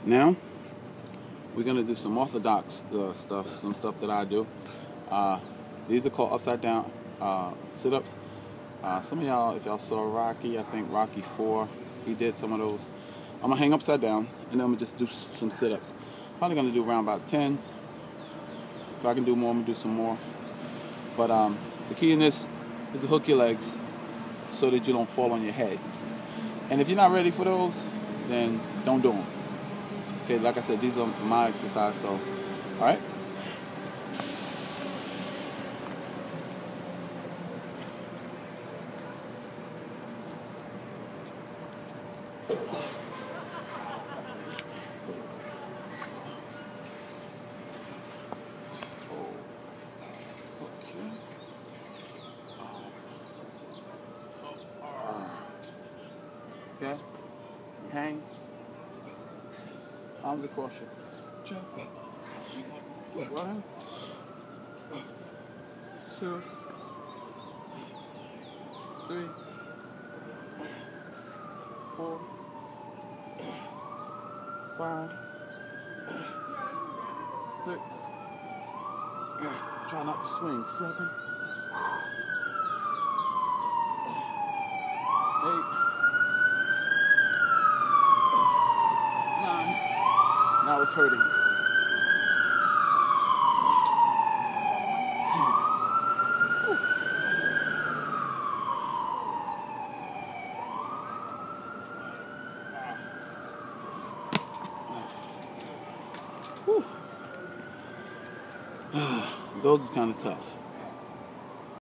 Now, we're going to do some orthodox stuff, some stuff that I do. These are called upside down sit-ups. Some of y'all, if y'all saw Rocky, I think Rocky 4, he did some of those. I'm going to hang upside down, and then I'm going to just do some sit-ups. Probably going to do around about 10. If I can do more, I'm going to do some more. But the key in this is to hook your legs so that you don't fall on your head. And if you're not ready for those, then don't do them. Okay, like I said, these are my exercise, so, all right? Okay, hang, arms across your chest. 1, 2, 3, 4, 5, 6. Try not to swing. 7, 8. Now it's hurting. 10. Those is kind of tough.